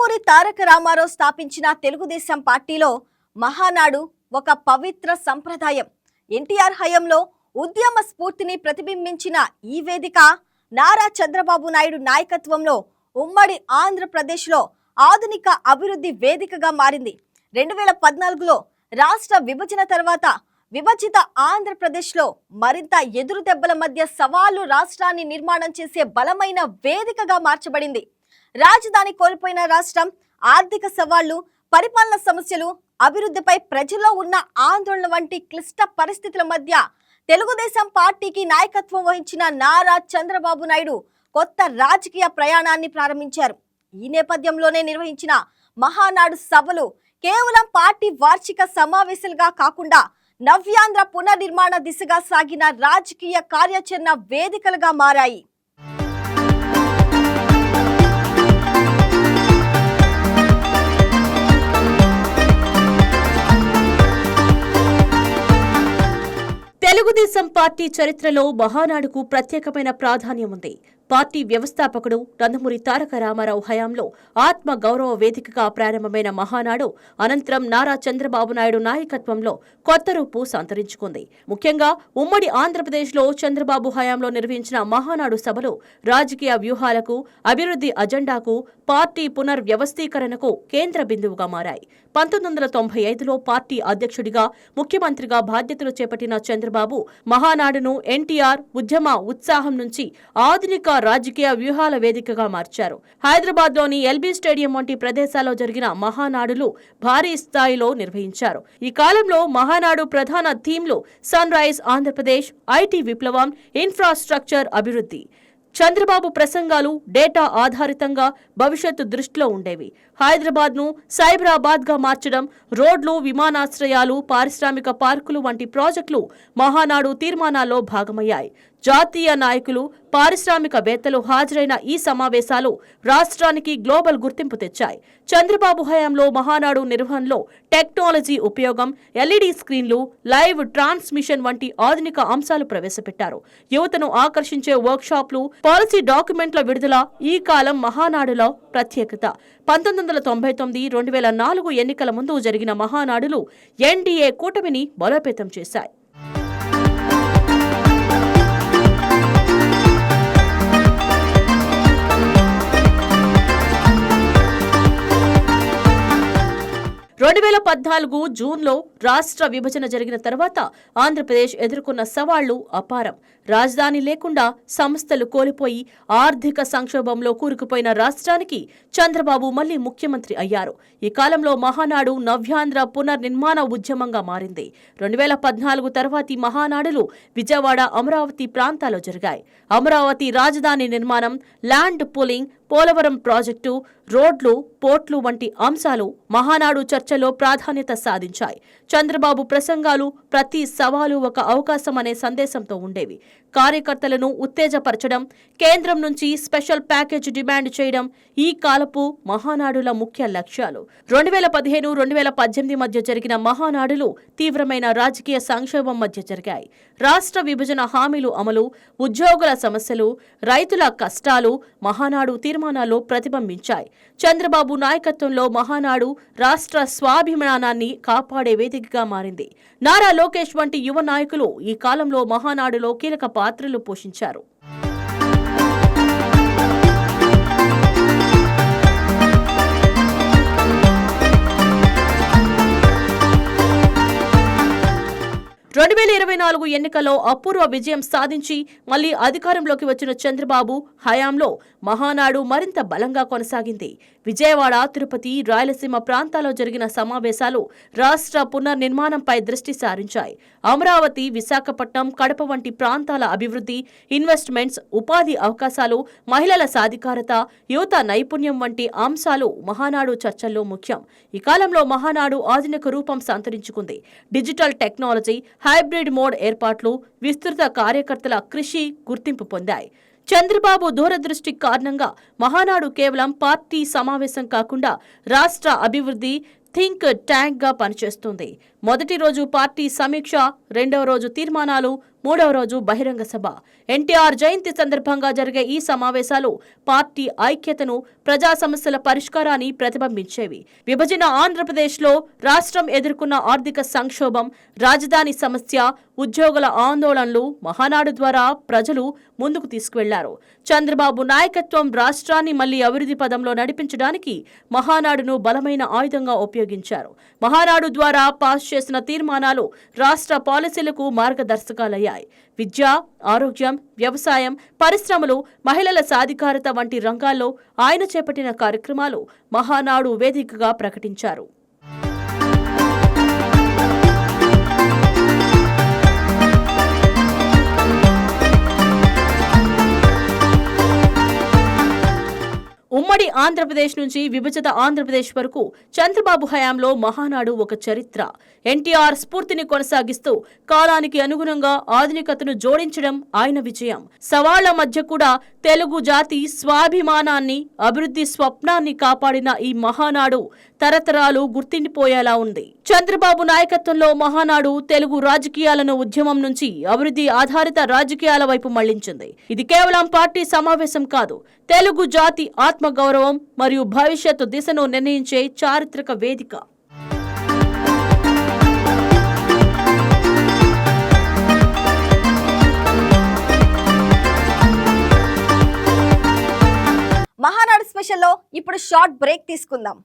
నందమూరి తారక రామారావు స్థాపించిన తెలుగుదేశం పార్టీలో మహానాడు ఒక పవిత్ర సంప్రదాయం. ఎన్టీఆర్ హయాంలో ఉద్యమ స్ఫూర్తిని ప్రతిబింబించిన ఈ వేదిక నారా చంద్రబాబు నాయుడు నాయకత్వంలో ఉమ్మడి ఆంధ్రప్రదేశ్లో ఆధునిక అభివృద్ధి వేదికగా మారింది. 2014లో రాష్ట్ర విభజన తర్వాత విభజిత ఆంధ్రప్రదేశ్లో మరింత ఎదురు దెబ్బల మధ్య సవాలు రాష్ట్రాన్ని నిర్మాణం చేసే బలమైన వేదికగా మార్చబడింది. రాజధాని కోల్పోయిన రాష్ట్రం, ఆర్థిక సవాళ్లు, పరిపాలన సమస్యలు, అభివృద్ధిపై ప్రజల్లో ఉన్న ఆందోళన వంటి క్లిష్ట పరిస్థితుల మధ్య తెలుగుదేశం పార్టీకి నాయకత్వం వహించిన నారా చంద్రబాబు నాయుడు కొత్త రాజకీయ ప్రయాణాన్ని ప్రారంభించారు. ఈ నేపథ్యంలోనే నిర్వహించిన మహానాడు సభలు కేవలం పార్టీ వార్షిక సమావేశాలుగా కాకుండా నవ్యాంధ్ర పునర్నిర్మాణ దిశగా సాగిన రాజకీయ కార్యాచరణ వేదికలుగా మారాయి. తెలుగుదేశం పార్టీ చరిత్రలో మహానాడుకు ప్రత్యేకమైన ప్రాధాన్యం ఉంది. పార్టీ వ్యవస్థాపకుడు నందమూరి తారక రామారావు హయాంలో ఆత్మ గౌరవ వేదికగా ప్రారంభమైన మహానాడు అనంతరం నారా చంద్రబాబు నాయుడు నాయకత్వంలో కొత్త రూపు సంతరించుకుంది. ముఖ్యంగా ఉమ్మడి ఆంధ్రప్రదేశ్లో చంద్రబాబు హయాంలో నిర్వహించిన మహానాడు సభలు రాజకీయ వ్యూహాలకు, అభివృద్ధి అజెండాకు, పార్టీ పునర్వ్యవస్థీకరణకు కేంద్ర బిందువుగా మారాయి. 1995లో పార్టీ అధ్యక్షుడిగా, ముఖ్యమంత్రిగా బాధ్యతలు చేపట్టిన చంద్రబాబు మహానాడును ఎన్టీఆర్ ఉద్యమ ఉత్సాహం నుంచి ఆధునిక రాజకీయ వ్యూహాల వేదికగా మార్చారు. హైదరాబాద్లోని ఎల్బీ స్టేడియం వంటి ప్రదేశాల్లో జరిగిన మహానాడులు భారీ స్థాయిలో నిర్వహించారు. ఈ కాలంలో మహానాడు ప్రధాన థీమ్లు సన్ రైజ్ ఆంధ్రప్రదేశ్, ఐటీ విప్లవం, ఇన్ఫ్రాస్ట్రక్చర్ అభివృద్ధి. చంద్రబాబు ప్రసంగాలు డేటా ఆధారితంగా భవిష్యత్తు దృష్టిలో ఉండేవి. హైదరాబాద్ను సైబరాబాద్గా మార్చడం, రోడ్లు, విమానాశ్రయాలు, పారిశ్రామిక పార్కులు వంటి ప్రాజెక్టులు మహానాడు తీర్మానాల్లో భాగమయ్యాయి. జాతీయ నాయకులు, పారిశ్రామికవేత్తలు హాజరైన ఈ సమావేశాలు రాష్ట్రానికి గ్లోబల్ గుర్తింపు తెచ్చాయి. చంద్రబాబు హయాంలో మహానాడు నిర్వహణలో టెక్నాలజీ ఉపయోగం, ఎల్ఈడీ స్క్రీన్లు, లైవ్ ట్రాన్స్మిషన్ వంటి ఆధునిక అంశాలు ప్రవేశపెట్టారు. యువతను ఆకర్షించే వర్క్షాప్లు, పాలసీ డాక్యుమెంట్ల విడుదల ఈ కాలం మహానాడులో ప్రత్యేకత. 1999, 2004 ఎన్నికల ముందు జరిగిన మహానాడులు ఎన్డీఏ కూటమిని బలోపేతం చేశాయి. జూన్లో రాష్ట్ర విభజన జరిగిన తర్వాత ఆంధ్రప్రదేశ్ ఎదుర్కొన్న సవాళ్లు అపారం. రాజధాని లేకుండా సంస్థలు కోల్పోయి ఆర్థిక సంక్షోభంలో కూరుకుపోయిన రాష్ట్రానికి చంద్రబాబు మళ్లీ ముఖ్యమంత్రి అయ్యారు. ఈ కాలంలో మహానాడు నవ్యాంధ్ర పునర్నిర్మాణ ఉద్యమంగా మారింది. 2014 తర్వాతి మహానాడులు విజయవాడ, అమరావతి ప్రాంతాల్లో జరిగాయి. అమరావతి రాజధాని నిర్మాణం, ల్యాండ్ పూలింగ్, పోలవరం ప్రాజెక్టు, రోడ్లు, పోర్ట్లు వంటి అంశాలు మహానాడు చర్చలో ప్రాధాన్యత సాధించాయి. చంద్రబాబు ప్రసంగాలు ప్రతి సవాలు ఒక అవకాశం అనే సందేశంతో ఉండేవి. కార్యకర్తలను ఉత్తేజపరచడం, కేంద్రం నుంచి స్పెషల్ ప్యాకేజ్ డిమాండ్ చేయడం ఈ కాలపు మహానాడుల ముఖ్య లక్ష్యాలు. 2015, 2018 మధ్య జరిగిన మహానాడులు తీవ్రమైన రాజకీయ సంక్షోభం మధ్య జరిగాయి. రాష్ట్ర విభజన హామీలు అమలు, ఉద్యోగుల సమస్యలు, రైతుల కష్టాలు మహానాడు తీర్మానాల్లో ప్రతిబింబించాయి. చంద్రబాబు నాయకత్వంలో మహానాడు రాష్ట్ర స్వాభిమానాన్ని కాపాడే వేదికగా మారింది. నారా లోకేష్ వంటి యువ నాయకులు ఈ కాలంలో మహానాడులో కీలక పాత్రలు పోషించారు. ఎన్నికల్లో అపూర్వ విజయం సాధించి మళ్లీ అధికారంలోకి వచ్చిన చంద్రబాబు హయాంలో మహానాడు మరింత బలంగా కొనసాగింది. విజయవాడ, తిరుపతి, రాయలసీమ ప్రాంతాల్లో జరిగిన సమావేశాలు రాష్ట్ర పునర్నిర్మాణంపై దృష్టి సారించాయి. అమరావతి, విశాఖపట్నం, కడప వంటి ప్రాంతాల అభివృద్ధి, ఇన్వెస్ట్మెంట్స్, ఉపాధి అవకాశాలు, మహిళల సాధికారత, యువత నైపుణ్యం వంటి అంశాలు మహానాడు చర్చల్లో ముఖ్యం. ఈ కాలంలో మహానాడు ఆధునిక రూపం సంతరించుకుంది. డిజిటల్ టెక్నాలజీ, హైబ్రిడ్ మోడ్ ఏర్పాట్లు, విస్తృత కార్యకర్తల కృషి గుర్తింపు పొందాయి. చంద్రబాబు దూరదృష్టి కారణంగా మహానాడు కేవలం పార్టీ సమావేశం కాకుండా రాష్ట్ర అభివృద్ధి థింక్ ట్యాంక్ గా పనిచేస్తుంది. మొదటి రోజు పార్టీ సమీక్ష, రెండవ రోజు తీర్మానాలు, 3వ రోజు బహిరంగ సభ. ఎన్టీఆర్ జయంతి సందర్భంగా జరిగే ఈ సమావేశాలు పార్టీ ఐక్యతను, ప్రజా సమస్యల పరిష్కారాన్ని ప్రతిబింబించేవి. విభజన ఆంధ్రప్రదేశ్లో రాష్ట్రం ఎదుర్కొన్న ఆర్థిక సంక్షోభం, రాజధాని సమస్య, ఉద్యోగుల ఆందోళనలు మహానాడు ద్వారా ప్రజలు ముందుకు తీసుకువెళ్లారు. చంద్రబాబు నాయకత్వం రాష్ట్రాన్ని మళ్లీ అభివృద్ధి పదంలో నడిపించడానికి మహానాడును బలమైన ఆయుధంగా ఉపయోగించారు. మహానాడు ద్వారా పాస్ చేసిన తీర్మానాలు రాష్ట్ర పాలసీలకు మార్గదర్శకాలయ్యాయి. విద్య, ఆరోగ్యం, వ్యవసాయం, పరిశ్రమలు, మహిళల సాధికారత వంటి రంగాల్లో ఆయన చేపట్టిన కార్యక్రమాలు మహానాడు వేదికగా ప్రకటించారు. ఉమ్మడి ఆంధ్రప్రదేశ్ నుంచి విభజిత ఆంధ్రప్రదేశ్ వరకు చంద్రబాబు హయాంలో మహానాడు ఒక చరిత్ర. ఎన్టీఆర్ స్ఫూర్తిని కొనసాగిస్తూ కాలానికి అనుగుణంగా ఆధునికతను జోడించడం ఆయన విజయం. సవాళ్ల మధ్య కూడా తెలుగు జాతి స్వాభిమానాన్ని, అభివృద్ధి స్వప్నాన్ని కాపాడిన ఈ మహానాడు తరతరాలు గుర్తుండిపోయేలా ఉంది. చంద్రబాబు నాయకత్వంలో మహానాడు తెలుగు రాజకీయాలను ఉద్యమం నుంచి అభివృద్ధి ఆధారిత రాజకీయాల వైపు మళ్లించింది. ఇది కేవలం పార్టీ సమావేశం కాదు, తెలుగు జాతి ఆత్మగౌరవం మరియు భవిష్యత్తు దిశను నిర్ణయించే చారిత్రక వేదిక. మహానాడు స్పెషల్లో ఇప్పుడు షార్ట్ బ్రేక్ తీసుకుందాం.